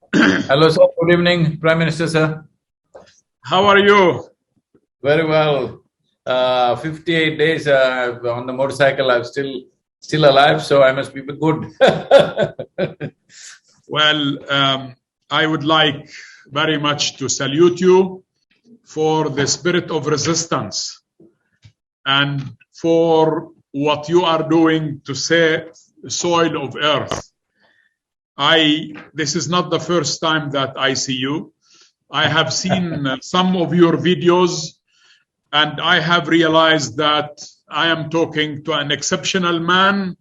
Hello, sir. Good evening, Prime Minister, sir. How are you? Very well. 58 days on the motorcycle. I'm still alive, so I must be good. Well, I would like very much to salute you for the spirit of resistance and for what you are doing to save the soil of earth. This is not the first time that I see you. I have seen some of your videos, and I have realized that I am talking to an exceptional man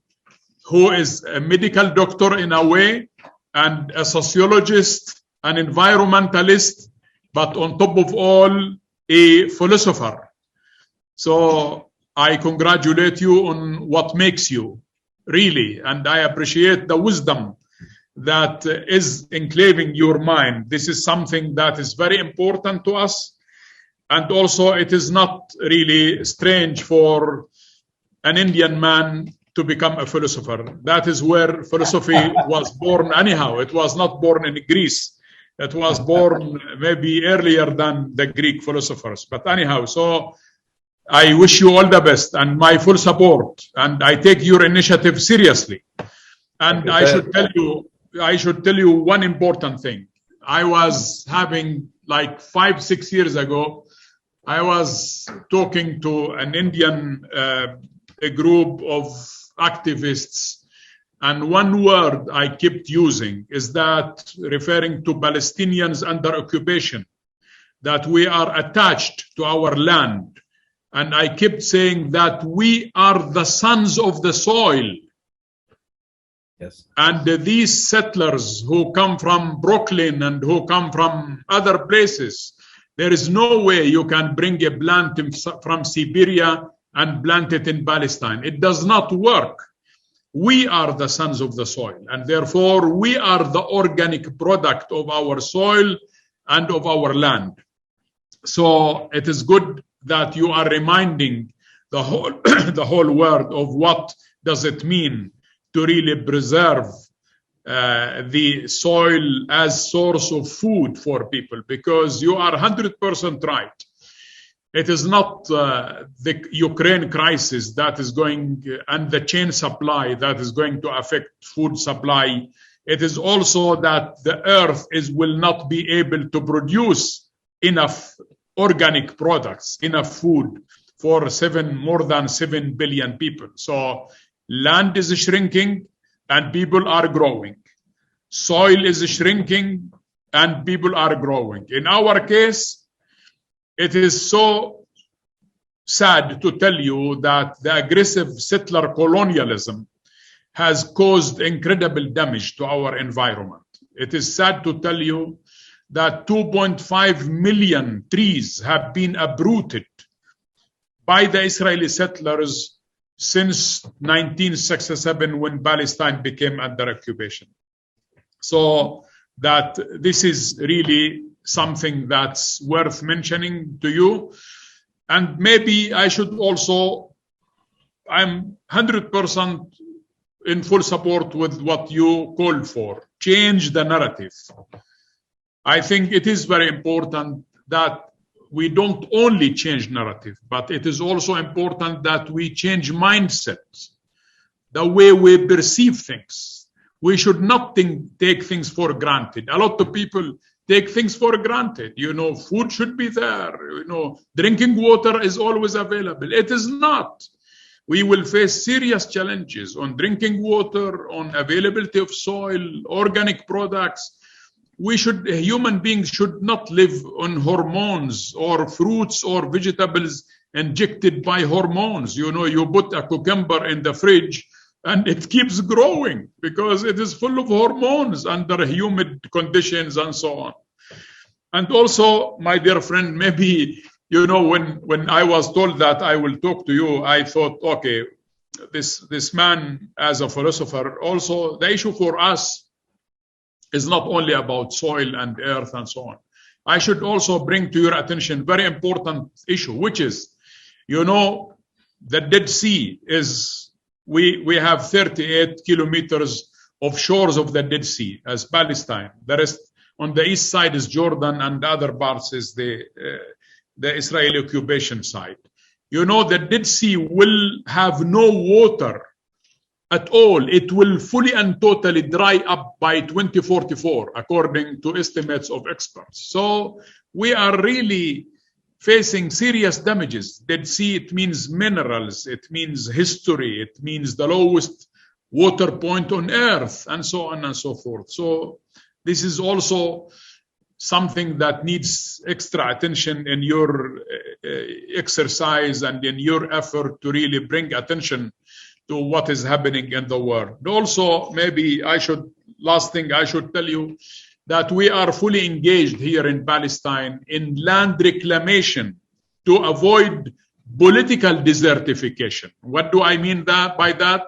who is a medical doctor in a way, and a sociologist, an environmentalist, but on top of all, a philosopher. So I congratulate you on what makes you, really, and I appreciate the wisdom that is enclaving your mind. This is something that is very important to us. And also, it is not really strange for an Indian man to become a philosopher. That is where philosophy was born anyhow. It was not born in Greece. It was born maybe earlier than the Greek philosophers. But anyhow, so I wish you all the best and my full support. And I take your initiative seriously. And I should tell you one important thing. I was having, like 5-6 years ago, I was talking to an Indian a group of activists, and one word I kept using is that referring to Palestinians under occupation, that we are attached to our land. And I kept saying that we are the sons of the soil. Yes. And these settlers who come from Brooklyn and who come from other places, there is no way you can bring a plant from Siberia and plant it in Palestine. It does not work. We are the sons of the soil, and therefore we are the organic product of our soil and of our land. So it is good that you are reminding the whole the whole world of what does it mean to really preserve the soil as source of food for people, because you are 100% right. It is not the Ukraine crisis that is going, and the chain supply that is going to affect food supply. It is also that the earth will not be able to produce enough organic products, enough food for more than 7 billion people. So land is shrinking and people are growing. Soil is shrinking and people are growing. In our case, it is so sad to tell you that the aggressive settler colonialism has caused incredible damage to our environment. It is sad to tell you that 2.5 million trees have been uprooted by the Israeli settlers since 1967, when Palestine became under occupation. So that this is really something that's worth mentioning to you. And maybe I should also, I'm 100% in full support with what you called for. Change the narrative. I think it is very important that we don't only change narrative, but it is also important that we change mindsets, the way we perceive things. We should not take things for granted. A lot of people take things for granted. You know, food should be there. You know, drinking water is always available. It is not. We will face serious challenges on drinking water, on availability of soil, organic products. Human beings should not live on hormones or fruits or vegetables injected by hormones. You know, you put a cucumber in the fridge and it keeps growing because it is full of hormones under humid conditions and so on. And also, my dear friend, maybe, you know, when I was told that I will talk to you, I thought, okay, this man as a philosopher, also the issue for us is not only about soil and earth and so on. I should also bring to your attention very important issue, which is, you know, the Dead Sea is, we have 38 kilometers of shores of the Dead Sea as Palestine. The rest, On the east side is Jordan, and the other parts is the Israeli occupation side. You know, the Dead Sea will have no water at all. It will fully and totally dry up by 2044, according to estimates of experts. So we are really facing serious damages. Dead Sea, it means minerals, it means history, it means the lowest water point on earth, and so on and so forth. So this is also something that needs extra attention in your exercise and in your effort to really bring attention to what is happening in the world. Also, maybe last thing I should tell you, that we are fully engaged here in Palestine in land reclamation to avoid political desertification. What do I mean by that?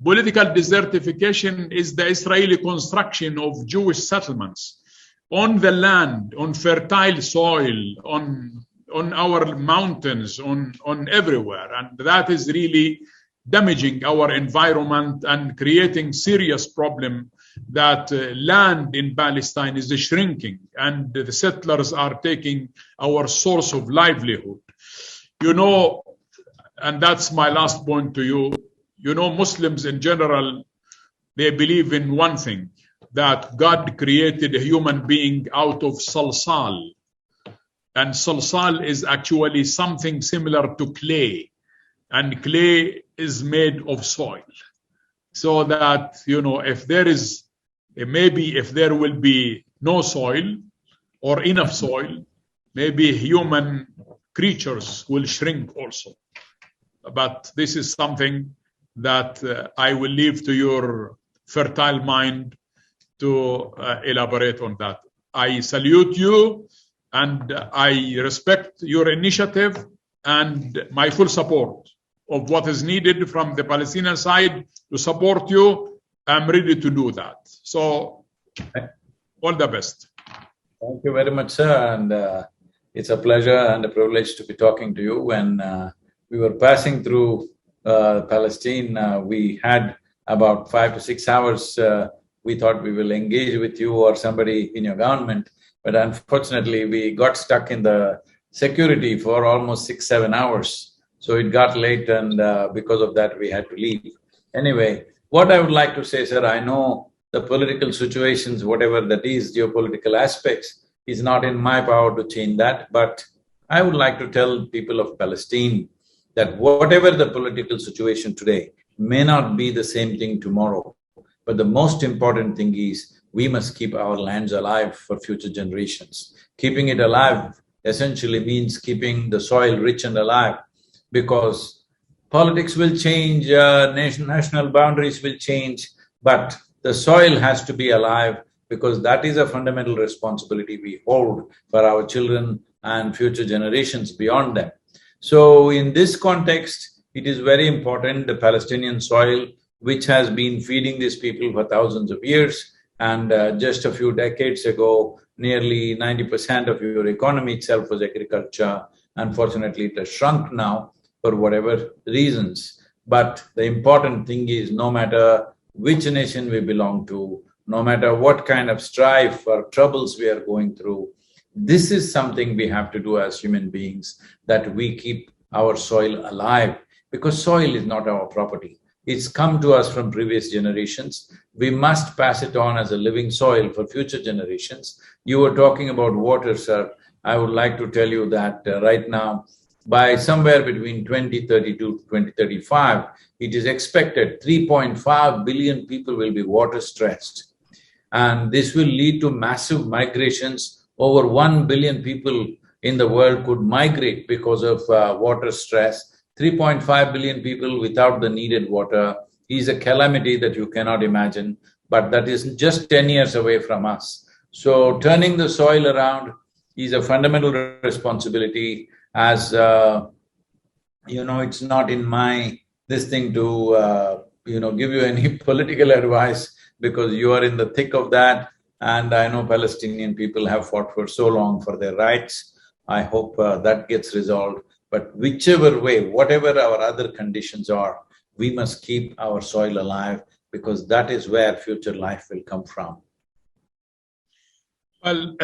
Political desertification is the Israeli construction of Jewish settlements on the land, on fertile soil, on our mountains, on everywhere. And that is really damaging our environment and creating serious problem that land in Palestine is shrinking and the settlers are taking our source of livelihood. You know, and that's my last point to you, you know, Muslims in general, they believe in one thing, that God created a human being out of salsal. And salsal is actually something similar to clay. And clay is made of soil. So that, you know, if there will be no soil or enough soil, maybe human creatures will shrink also. But this is something that I will leave to your fertile mind to elaborate on that. I salute you and I respect your initiative and my full support of what is needed from the Palestinian side to support you. I'm ready to do that. So, all the best. Thank you very much, sir. And it's a pleasure and a privilege to be talking to you. When we were passing through Palestine, we had about 5 to 6 hours. We thought we will engage with you or somebody in your government, but unfortunately we got stuck in the security for almost 6-7 hours. So it got late and because of that we had to leave. Anyway, what I would like to say, sir, I know the political situations, whatever that is, geopolitical aspects, is not in my power to change that, but I would like to tell people of Palestine that whatever the political situation today may not be the same thing tomorrow. But the most important thing is we must keep our lands alive for future generations. Keeping it alive essentially means keeping the soil rich and alive, because politics will change, national boundaries will change, but the soil has to be alive, because that is a fundamental responsibility we hold for our children and future generations beyond them. So in this context, it is very important, the Palestinian soil, which has been feeding these people for thousands of years, and just a few decades ago, nearly 90% of your economy itself was agriculture. Unfortunately, it has shrunk now for whatever reasons. But the important thing is, no matter which nation we belong to, no matter what kind of strife or troubles we are going through, this is something we have to do as human beings, that we keep our soil alive, because soil is not our property. It's come to us from previous generations. We must pass it on as a living soil for future generations. You were talking about water, sir. I would like to tell you that right now, by somewhere between 2032 to 2035, it is expected 3.5 billion people will be water stressed. And this will lead to massive migrations. Over 1 billion people in the world could migrate because of water stress. 3.5 billion people without the needed water is a calamity that you cannot imagine, but that is just 10 years away from us. So turning the soil around is a fundamental responsibility. As you know, it's not in my this thing to give you any political advice, because you are in the thick of that, and I know Palestinian people have fought for so long for their rights. I hope that gets resolved. But whichever way, whatever our other conditions are, we must keep our soil alive, because that is where future life will come from. Well,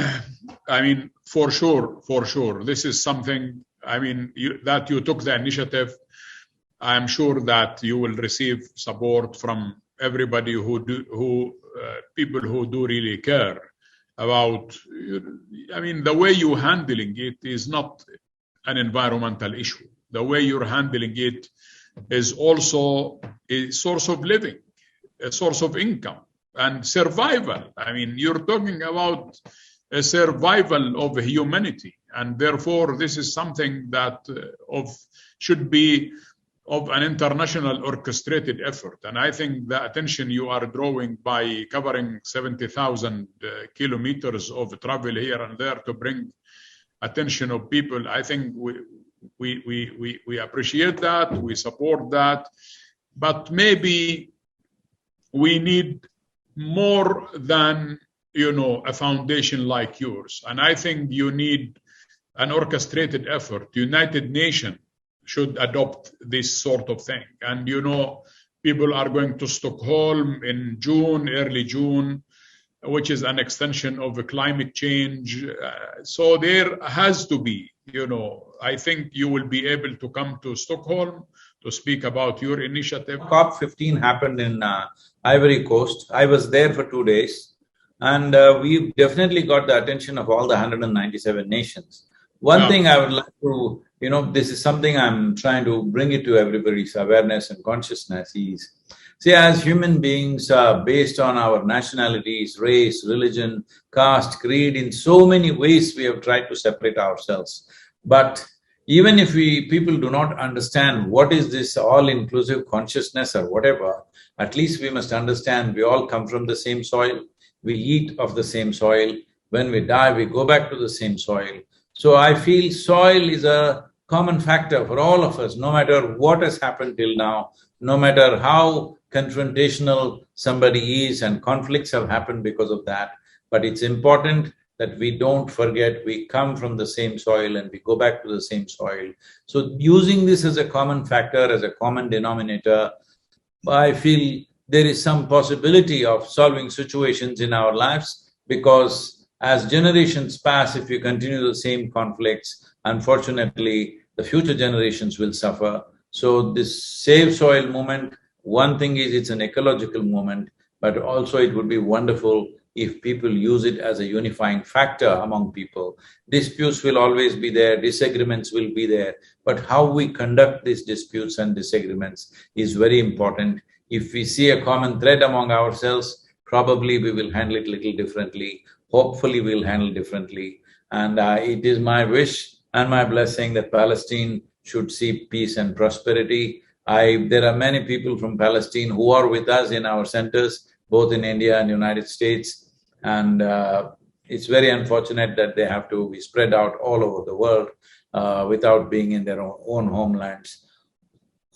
I mean, for sure, this is something, I mean, that you took the initiative. I'm sure that you will receive support from everybody people who do really care about, I mean, the way you're handling it is not an environmental issue. The way you're handling it is also a source of living, a source of income and survival. I mean, you're talking about a survival of humanity, and therefore this is something that should be of an international orchestrated effort. And I think the attention you are drawing by covering 70,000 kilometers of travel here and there to bring attention of people, I think we appreciate that, we support that, but maybe we need more than, you know, a foundation like yours. And I think you need an orchestrated effort. United Nations should adopt this sort of thing. And, you know, people are going to Stockholm in June, early June, which is an extension of the climate change. So there has to be, you know, I think you will be able to come to Stockholm to speak about your initiative. COP15 happened in Ivory Coast. I was there for 2 days, and we definitely got the attention of all the 197 nations. One thing I would like to, you know, this is something I'm trying to bring it to everybody's awareness and consciousness is, see, as human beings, based on our nationalities, race, religion, caste, creed, in so many ways we have tried to separate ourselves. But even if people do not understand what is this all-inclusive consciousness or whatever, at least we must understand we all come from the same soil, we eat of the same soil, when we die we go back to the same soil. So I feel soil is a common factor for all of us, no matter what has happened till now, no matter how confrontational somebody is, and conflicts have happened because of that. But it's important that we don't forget we come from the same soil and we go back to the same soil. So using this as a common factor, as a common denominator, I feel there is some possibility of solving situations in our lives, because as generations pass, if we continue the same conflicts, unfortunately, the future generations will suffer. So this Save Soil movement, one thing is it's an ecological movement, but also it would be wonderful if people use it as a unifying factor among people. Disputes will always be there, disagreements will be there, but how we conduct these disputes and disagreements is very important. If we see a common thread among ourselves, probably we will handle it little differently. Hopefully we'll handle differently. And it is my wish and my blessing that Palestine should see peace and prosperity. There are many people from Palestine who are with us in our centers, both in India and United States. And it's very unfortunate that they have to be spread out all over the world without being in their own homelands.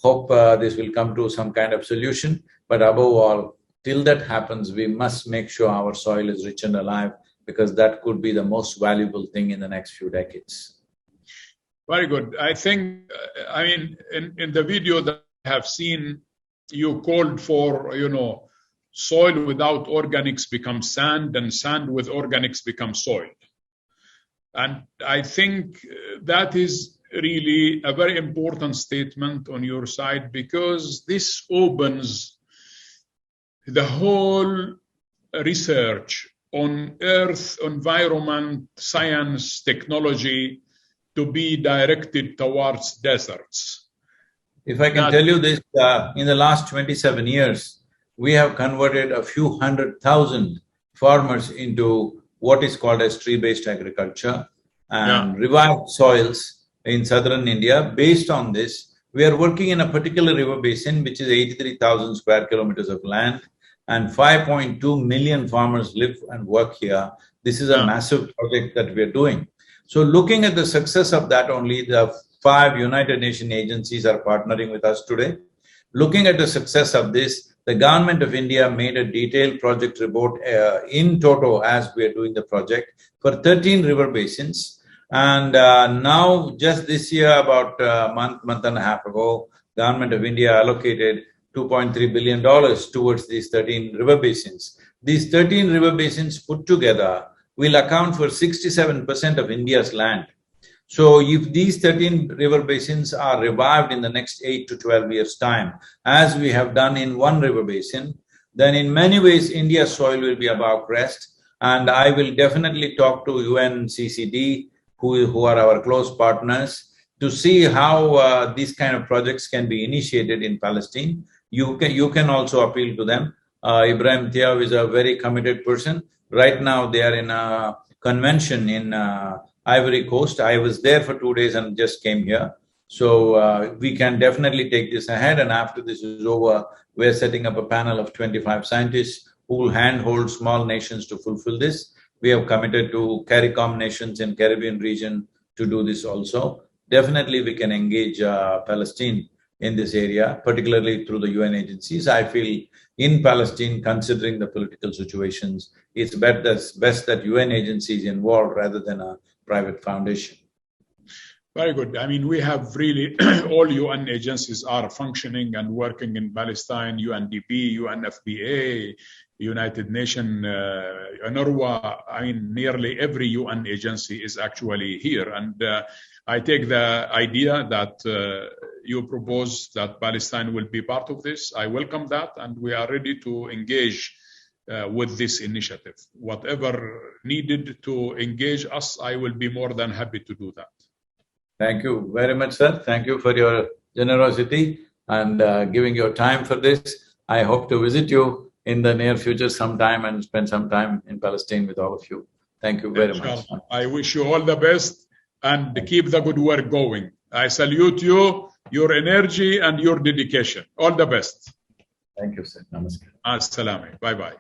Hope this will come to some kind of solution, but above all, till that happens, we must make sure our soil is rich and alive, because that could be the most valuable thing in the next few decades. Very good. I think, I mean, in the video that I have seen, you called for, you know, soil without organics becomes sand, and sand with organics becomes soil. And I think that is really a very important statement on your side, because this opens the whole research on earth, environment, science, technology to be directed towards deserts. If I can tell you this, in the last 27 years, we have converted a few 100,000 farmers into what is called as tree-based agriculture and revived soils in southern India. Based on this, we are working in a particular river basin, which is 83,000 square kilometers of land, and 5.2 million farmers live and work here. This is a massive project that we are doing. So looking at the success of that, only the 5 United Nations agencies are partnering with us today. Looking at the success of this, the government of India made a detailed project report in toto as we are doing the project for 13 river basins. And now, just this year, about a month and a half ago, government of India allocated $2.3 billion towards these 13 river basins. These 13 river basins put together will account for 67% of India's land. So if these 13 river basins are revived in the next 8 to 12 years' time, as we have done in one river basin, then in many ways India's soil will be above crest. And I will definitely talk to UNCCD, who are our close partners, to see how these kind of projects can be initiated in Palestine. You can also appeal to them. Ibrahim Thiaw is a very committed person. Right now they are in a convention in Ivory Coast. I was there for 2 days and just came here. So we can definitely take this ahead, and after this is over, we're setting up a panel of 25 scientists who will handhold small nations to fulfill this. We have committed to CARICOM nations in Caribbean region to do this also. Definitely we can engage Palestine in this area, particularly through the UN agencies. I feel in Palestine, considering the political situations, it's best that UN agencies involved rather than a private foundation. Very good. I mean, we have really all UN agencies are functioning and working in Palestine, UNDP, UNFPA, United Nations, UNRWA. I mean, nearly every UN agency is actually here. And I take the idea that you propose that Palestine will be part of this. I welcome that, and we are ready to engage with this initiative. Whatever needed to engage us, I will be more than happy to do that. Thank you very much, sir. Thank you for your generosity and giving your time for this. I hope to visit you in the near future sometime and spend some time in Palestine with all of you. Thank you very much. I wish you all the best and keep the good work going. I salute you, your energy and your dedication. All the best. Thank you, sir. Namaskar. As-salamu. Bye-bye.